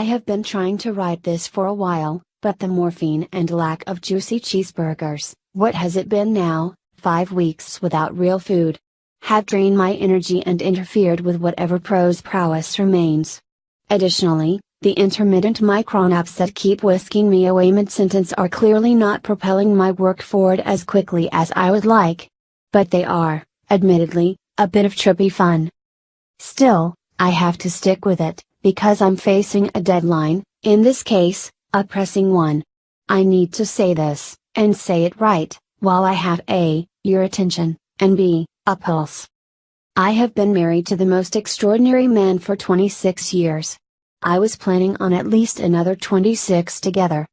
I have been trying to write this for a while, but the morphine and lack of juicy cheeseburgers, what has it been now, 5 weeks without real food, have drained my energy and interfered with whatever prose prowess remains. Additionally, the intermittent micronaps that keep whisking me away mid-sentence are clearly not propelling my work forward as quickly as I would like. But they are, admittedly, a bit of trippy fun. Still, I have to stick with it, because I'm facing a deadline, in this case, a pressing one. I need to say this, and say it right, while I have A, your attention, and B, a pulse. I have been married to the most extraordinary man for 26 years. I was planning on at least another 26 together.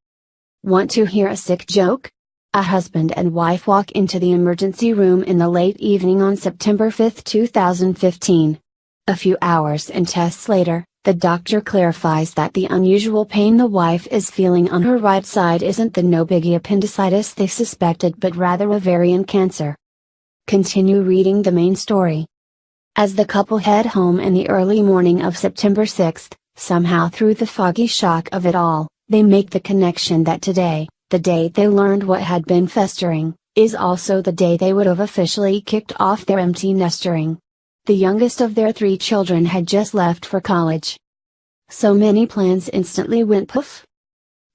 Want to hear a sick joke? A husband and wife walk into the emergency room in the late evening on September 5, 2015. A few hours and tests later, the doctor clarifies that the unusual pain the wife is feeling on her right side isn't the no-biggie appendicitis they suspected but rather ovarian cancer. Continue reading the main story. As the couple head home in the early morning of September 6, somehow through the foggy shock of it all, they make the connection that today, the day they learned what had been festering, is also the day they would have officially kicked off their empty nestering. The youngest of their 3 children had just left for college. So many plans instantly went poof.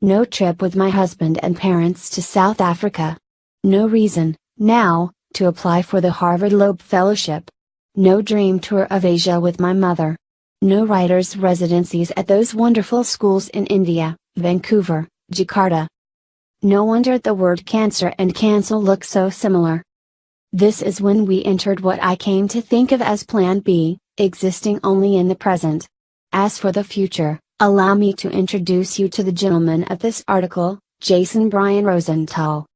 No trip with my husband and parents to South Africa. No reason, now, to apply for the Harvard Loeb Fellowship. No dream tour of Asia with my mother. No writers' residencies at those wonderful schools in India, Vancouver, Jakarta. No wonder the word cancer and cancel look so similar. This is when we entered what I came to think of as Plan B, existing only in the present. As for the future, allow me to introduce you to the gentleman of this article, Jason Brian Rosenthal.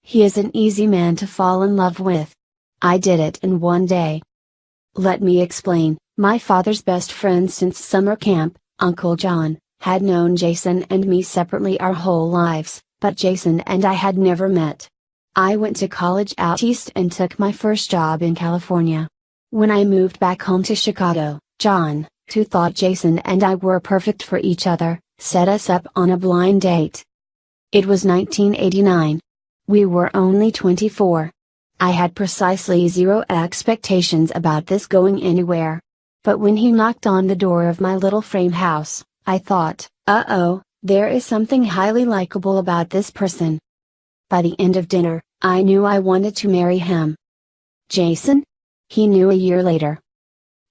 He is an easy man to fall in love with. I did it in one day. Let me explain. My father's best friend since summer camp, Uncle John, had known Jason and me separately our whole lives, but Jason and I had never met. I went to college out east and took my first job in California. When I moved back home to Chicago, John, who thought Jason and I were perfect for each other, set us up on a blind date. It was 1989. We were only 24. I had precisely zero expectations about this going anywhere. But when he knocked on the door of my little frame house, I thought, uh-oh, there is something highly likable about this person. By the end of dinner, I knew I wanted to marry him. Jason? He knew a year later.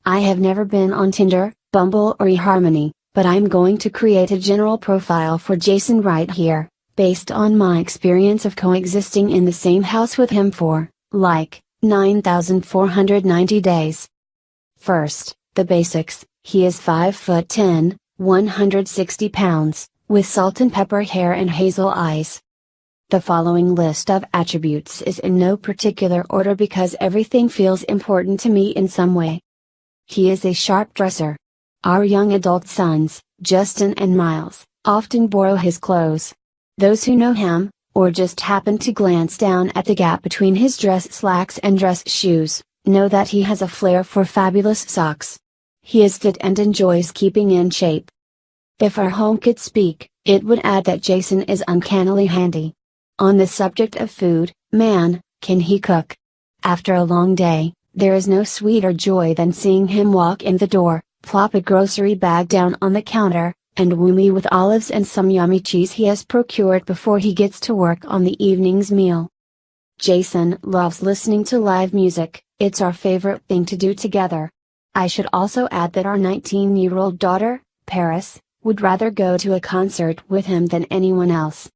I have never been on Tinder, Bumble or eHarmony, but I'm going to create a general profile for Jason right here, based on my experience of coexisting in the same house with him for, 9,490 days. First, the basics. He is 5'10", 160 pounds, with salt and pepper hair and hazel eyes. The following list of attributes is in no particular order because everything feels important to me in some way. He is a sharp dresser. Our young adult sons, Justin and Miles, often borrow his clothes. Those who know him, or just happen to glance down at the gap between his dress slacks and dress shoes, know that he has a flair for fabulous socks. He is fit and enjoys keeping in shape. If our home could speak, it would add that Jason is uncannily handy. On the subject of food, man, can he cook. After a long day, there is no sweeter joy than seeing him walk in the door, plop a grocery bag down on the counter, and woo me with olives and some yummy cheese he has procured before he gets to work on the evening's meal. Jason loves listening to live music. It's our favorite thing to do together. I should also add that our 19-year-old daughter, Paris, would rather go to a concert with him than anyone else.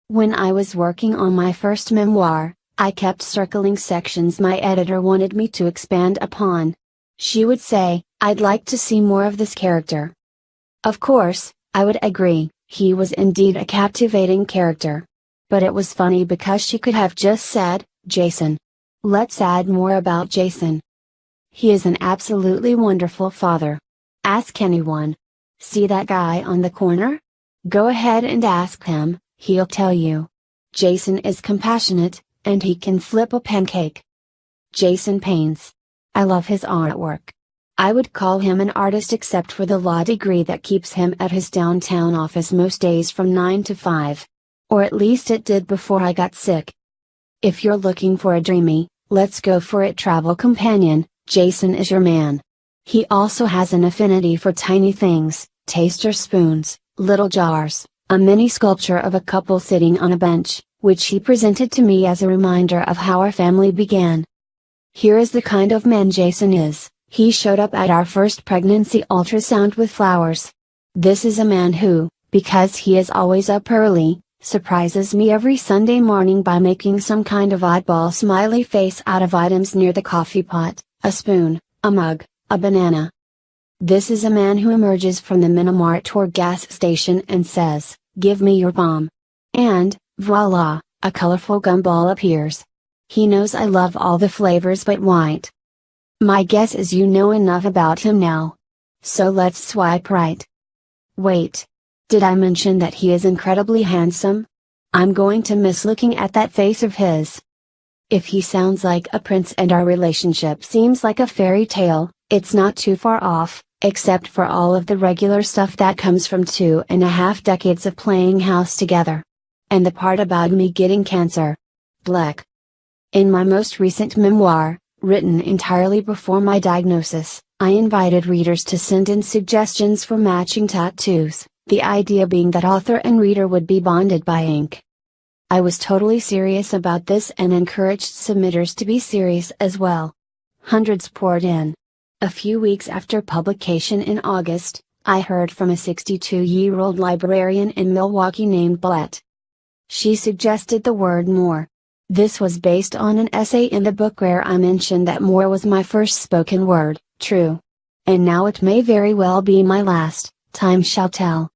When I was working on my first memoir, I kept circling sections my editor wanted me to expand upon. She would say, "I'd like to see more of this character." Of course, I would agree, he was indeed a captivating character. But it was funny because she could have just said, "Jason. Let's add more about Jason. He is an absolutely wonderful father. Ask anyone. See that guy on the corner? Go ahead and ask him, he'll tell you. Jason is compassionate, and he can flip a pancake. Jason paints. I love his artwork. I would call him an artist except for the law degree that keeps him at his downtown office most days from 9 to 5. Or at least it did before I got sick. If you're looking for a dreamy, let's go for it travel companion, Jason is your man. He also has an affinity for tiny things, taster spoons, little jars, a mini sculpture of a couple sitting on a bench, which he presented to me as a reminder of how our family began. Here is the kind of man Jason is. He showed up at our first pregnancy ultrasound with flowers. This is a man who, because he is always up early, surprises me every Sunday morning by making some kind of oddball smiley face out of items near the coffee pot, a spoon, a mug, a banana. This is a man who emerges from the Minimart or gas station and says, "Give me your bomb." And, voila, a colorful gumball appears. He knows I love all the flavors but white. My guess is you know enough about him now. So let's swipe right. Wait. Did I mention that he is incredibly handsome? I'm going to miss looking at that face of his. If he sounds like a prince and our relationship seems like a fairy tale, it's not too far off, except for all of the regular stuff that comes from 2.5 decades of playing house together. And the part about me getting cancer. Bleck. In my most recent memoir, written entirely before my diagnosis, I invited readers to send in suggestions for matching tattoos, the idea being that author and reader would be bonded by ink. I was totally serious about this and encouraged submitters to be serious as well. Hundreds poured in. A few weeks after publication in August, I heard from a 62-year-old librarian in Milwaukee named Blett. She suggested the word more. This was based on an essay in the book where I mentioned that more was my first spoken word, true. And now it may very well be my last, time shall tell.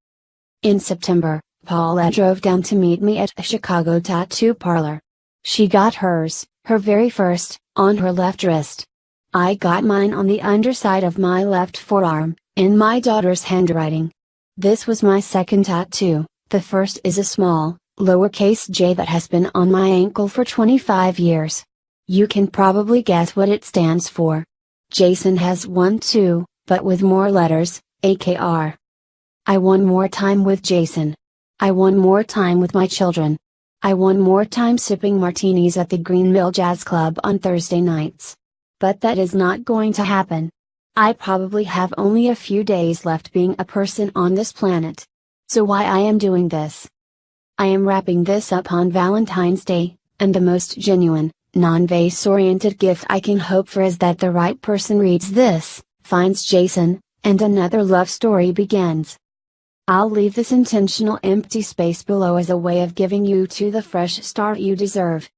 In September, Paula drove down to meet me at a Chicago tattoo parlor. She got hers, her very first, on her left wrist. I got mine on the underside of my left forearm, in my daughter's handwriting. This was my second tattoo. The first is a small, lowercase j that has been on my ankle for 25 years. You can probably guess what it stands for. Jason has one too, but with more letters, AKR. I won more time with Jason. I won more time with my children. I won more time sipping martinis at the Green Mill Jazz Club on Thursday nights. But that is not going to happen. I probably have only a few days left being a person on this planet. So why I am doing this? I am wrapping this up on Valentine's Day, and the most genuine, non-vase-oriented gift I can hope for is that the right person reads this, finds Jason, and another love story begins. I'll leave this intentional empty space below as a way of giving you the fresh start you deserve.